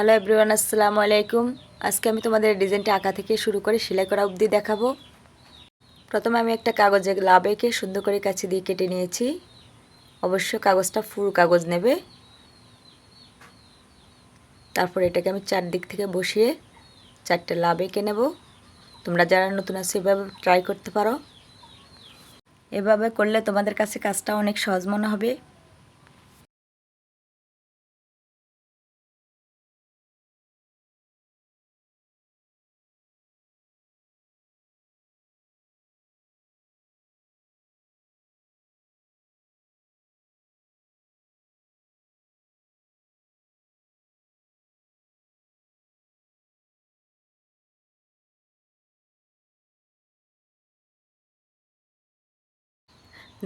Hello everyone, আসসালামু আলাইকুম। আজকে আমি তোমাদের ডিজাইনটা আঁকা থেকে শুরু করে সেলাই করা অবধি দেখাবো। প্রথমে আমি একটা কাগজে লাভ এঁকে সুন্দর করে কাছে দিয়ে কেটে নিয়েছি। অবশ্য কাগজটা ফুল কাগজ নেবে। তারপর এটাকে আমি চারদিক থেকে বসিয়ে চারটে লাভ এঁকে নেব। তোমরা যারা নতুন আছো এভাবে ট্রাই করতে পারো। এভাবে করলে তোমাদের কাছে কাজটা অনেক সহজ মনে হবে।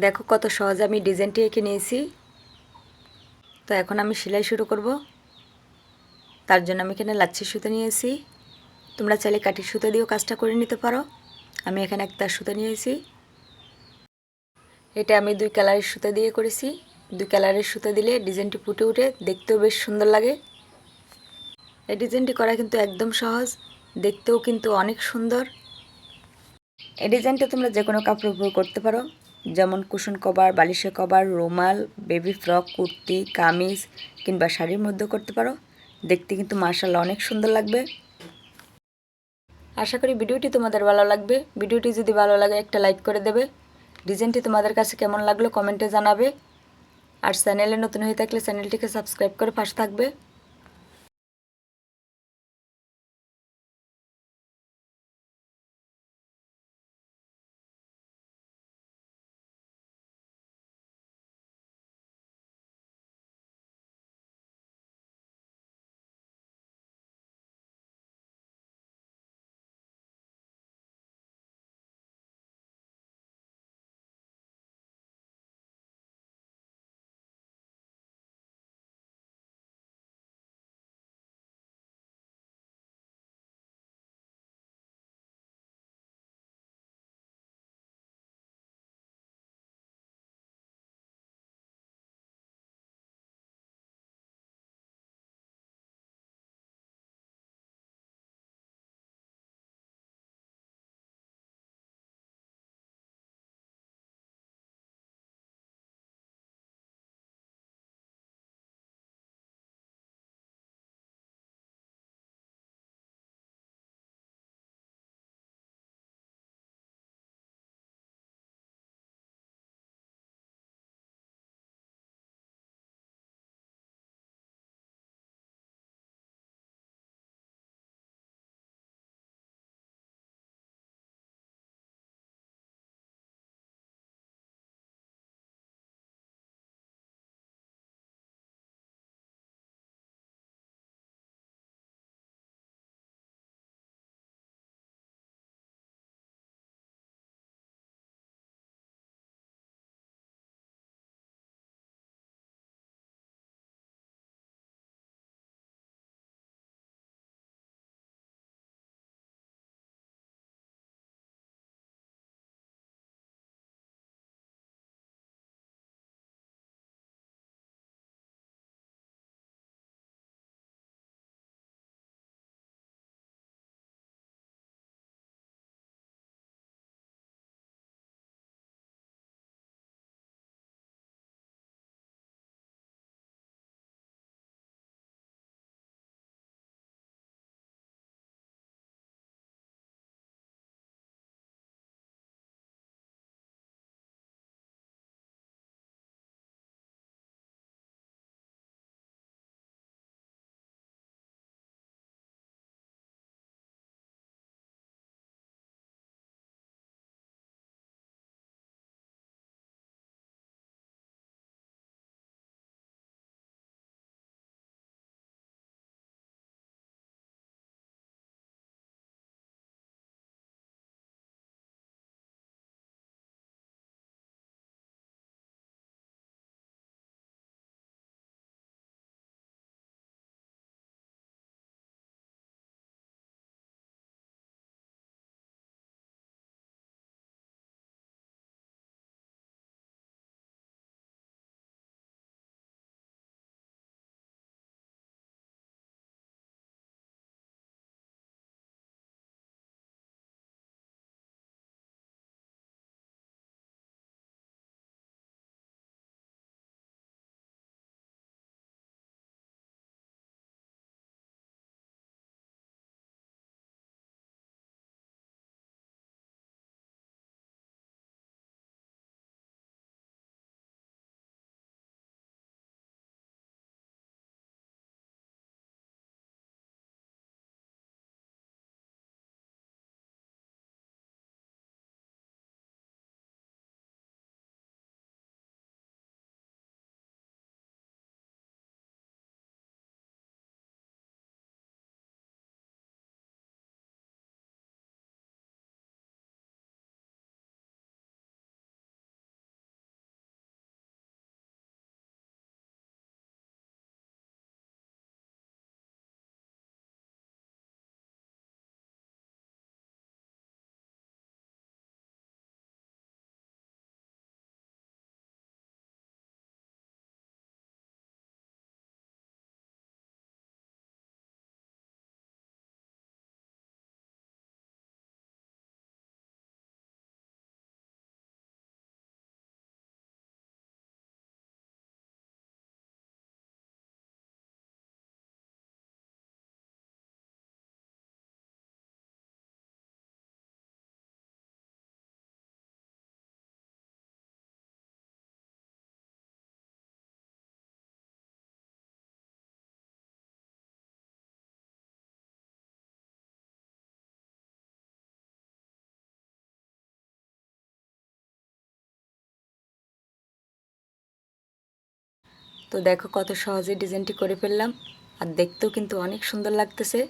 দেখো কত সহজে আমি ডিজাইনটি এঁকে নিয়েছি। তো এখন আমি সেলাই শুরু করব। তার জন্য আমি এখানে লাচ্ছি সুতো নিয়েছি। তোমরা চাইলে কাঠির সুতো দিয়েও কাজটা করে নিতে পারো। আমি এখানে একটা সুতো নিয়েছি। এটা আমি 2 কালারের সুতো দিয়ে করেছি। 2 কালারের সুতো দিলে ডিজাইনটি ফুটে উঠে দেখতেও বেশ সুন্দর লাগে। এই ডিজাইনটি করা কিন্তু একদম সহজ, দেখতেও কিন্তু অনেক সুন্দর। এই ডিজাইনটা তোমরা যে কোনো কাপড়ের উপর করতে পারো, যেমন কুশন কভার, বালিশের কভার, রুমাল, বেবি ফ্রক, কুর্তি, কামিজ কিংবা শাড়ির মধ্যেও করতে পারো। দেখতে কিন্তু মাশাআল্লাহ অনেক সুন্দর লাগবে। আশা করি ভিডিওটি তোমাদের ভালো লাগবে। ভিডিওটি যদি ভালো লাগে একটা লাইক করে দেবে। ডিজাইনটি তোমাদের কাছে কেমন লাগলো কমেন্টে জানাবে। আর চ্যানেলে নতুন হয়ে থাকলে চ্যানেলটিকে সাবস্ক্রাইব করে পাশে থাকবে। তো দেখো কত সহজে ডিজাইনটি করে ফেললাম, আর দেখতেও কিন্তু অনেক সুন্দর লাগতেছে।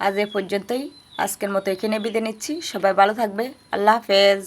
আজ এ পর্যন্তই, আজকের মতো এখানে বিদায় নিচ্ছি। সবাই ভালো থাকবে। আল্লাহ হাফেজ।